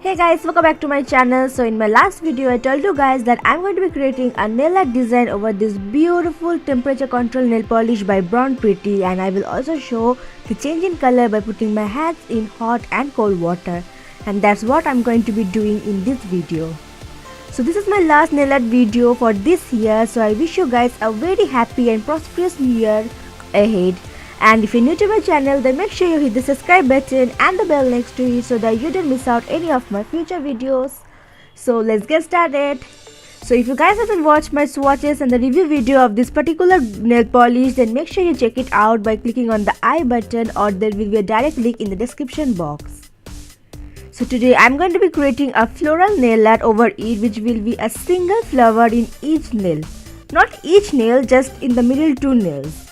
Hey guys, welcome back to my channel. So in my last video I told you guys that I'm going to be creating a nail art design over this beautiful temperature control nail polish by Brown Pretty, and I will also show the change in color by putting my hands in hot and cold water, and that's what I'm going to be doing in this video. So this is my last nail art video for this year, so I wish you guys a very happy and prosperous new year ahead. And if you're new to my channel, then make sure you hit the subscribe button and the bell next to it so that you don't miss out any of my future videos. So let's get started. So if you guys haven't watched my swatches and the review video of this particular nail polish, then make sure you check it out by clicking on the I button, or there will be a direct link in the description box. So today I'm going to be creating a floral nail art over it, which will be a single flower in each nail. Not each nail, just in the middle two nails.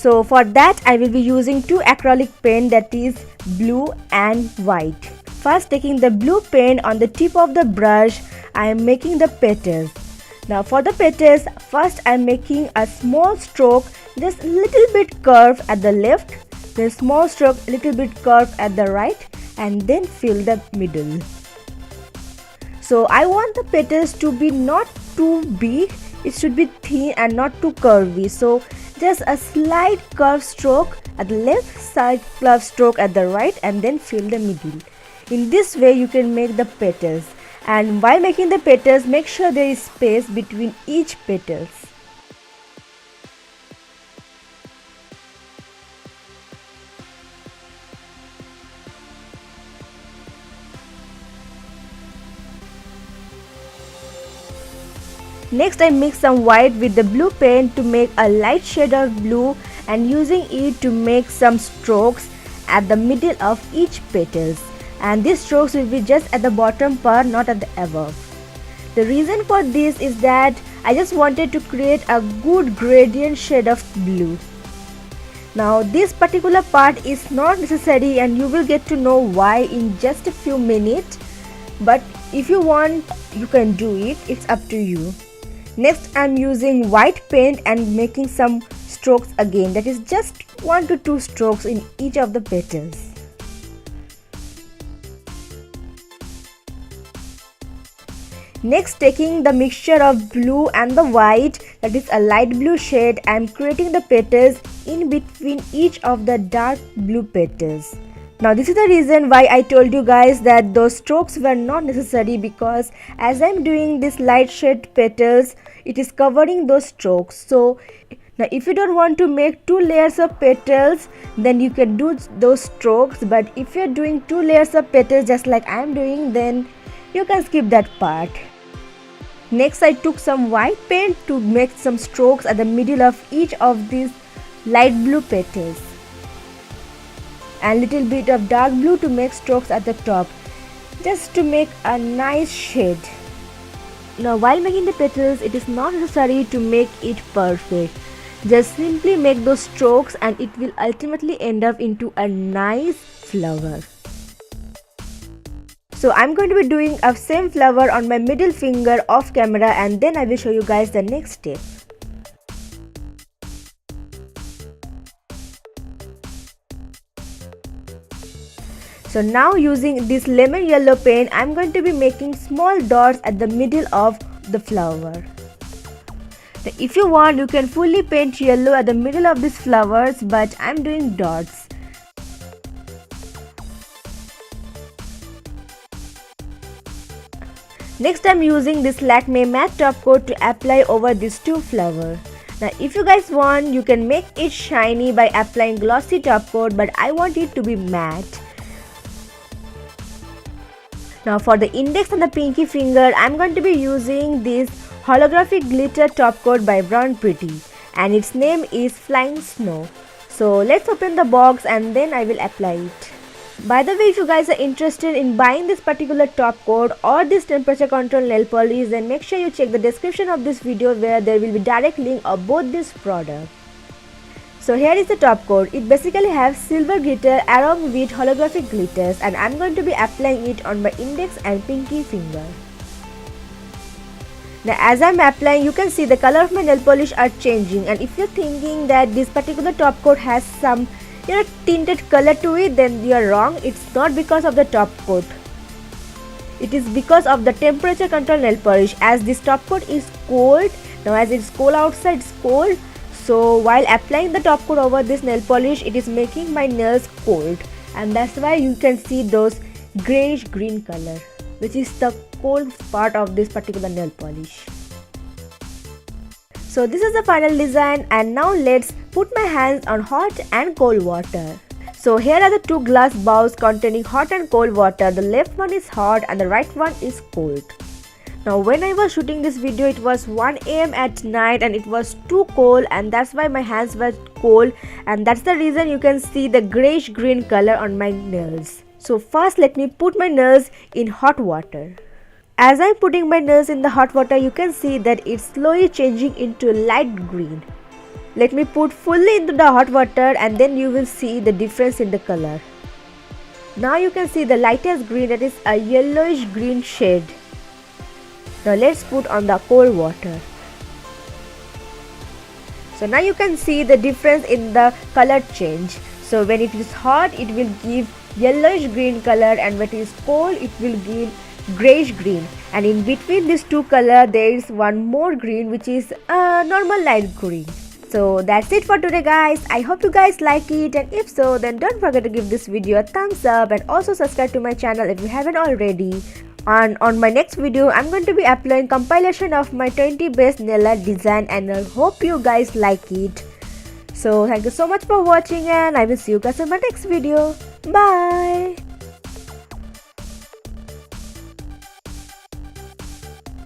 So for that I will be using two acrylic paint, that is blue and white. First, taking the blue paint on the tip of the brush, I am making the petals. Now for the petals, first I am making a small stroke, just a little bit curve at the left, then small stroke, little bit curve at the right, and then fill the middle. So I want the petals to be not too big, it should be thin and not too curvy. So just a slight curve stroke at the left side, curve stroke at the right, and then fill the middle. In this way you can make the petals, and while making the petals, make sure there is space between each petals. Next I mix some white with the blue paint to make a light shade of blue, and using it to make some strokes at the middle of each petals, and these strokes will be just at the bottom part, not at the above. The reason for this is that I just wanted to create a good gradient shade of blue. Now this particular part is not necessary, and you will get to know why in just a few minutes, but if you want you can do it, it's up to you. Next I'm using white paint and making some strokes again, that is just 1 to 2 strokes in each of the petals. Next, taking the mixture of blue and the white, that is a light blue shade, I am creating the petals in between each of the dark blue petals. Now this is the reason why I told you guys that those strokes were not necessary, because as I am doing this light shade petals, it is covering those strokes. So now if you don't want to make 2 layers of petals, then you can do those strokes, but if you are doing 2 layers of petals just like I am doing, then you can skip that part. Next I took some white paint to make some strokes at the middle of each of these light blue petals, and little bit of dark blue to make strokes at the top, just to make a nice shade. Now while making the petals, it is not necessary to make it perfect, just simply make those strokes and it will ultimately end up into a nice flower. So I'm going to be doing a same flower on my middle finger off camera, and then I will show you guys the next step. So now using this lemon yellow paint, I'm going to be making small dots at the middle of the flower. Now if you want, you can fully paint yellow at the middle of these flowers, but I'm doing dots. Next I'm using this Lakme matte top coat to apply over these 2 flowers. Now if you guys want, you can make it shiny by applying glossy top coat, but I want it to be matte. Now for the index and the pinky finger, I'm going to be using this holographic glitter top coat by Brown Pretty, and its name is Flying Snow. So let's open the box and then I will apply it. By the way, if you guys are interested in buying this particular top coat or this temperature control nail polish, then make sure you check the description of this video, where there will be direct link of both these products. So here is the top coat. It basically has silver glitter along with holographic glitters, and I'm going to be applying it on my index and pinky finger. Now as I'm applying, you can see the color of my nail polish are changing, and if you're thinking that this particular top coat has some tinted color to it, then you are wrong. It's not because of the top coat. It is because of the temperature control nail polish. As this top coat is cold, now as it's cold outside, it's cold. So while applying the top coat over this nail polish, it is making my nails cold, and that's why you can see those grayish green color, which is the cold part of this particular nail polish. So this is the final design, and now let's put my hands on hot and cold water. So here are the two glass bowls containing hot and cold water. The left one is hot and the right one is cold. Now when I was shooting this video, it was 1 AM at night and it was too cold, and that's why my hands were cold, and that's the reason you can see the grayish green color on my nails. So first let me put my nails in hot water. As I'm putting my nails in the hot water, you can see that it's slowly changing into light green. Let me put fully into the hot water and then you will see the difference in the color. Now you can see the lightest green, that is a yellowish green shade. Now let's put on the cold water. So now you can see the difference in the color change. So when it is hot, it will give yellowish green color, and when it is cold, it will give grayish green. And in between these two colors, there is one more green, which is a normal light green. So that's it for today, guys. I hope you guys like it, and if so, then don't forget to give this video a thumbs up and also subscribe to my channel if you haven't already. And on my next video, I'm going to be applying compilation of my 20 best nail art design, and I hope you guys like it. So thank you so much for watching, and I will see you guys in my next video. Bye.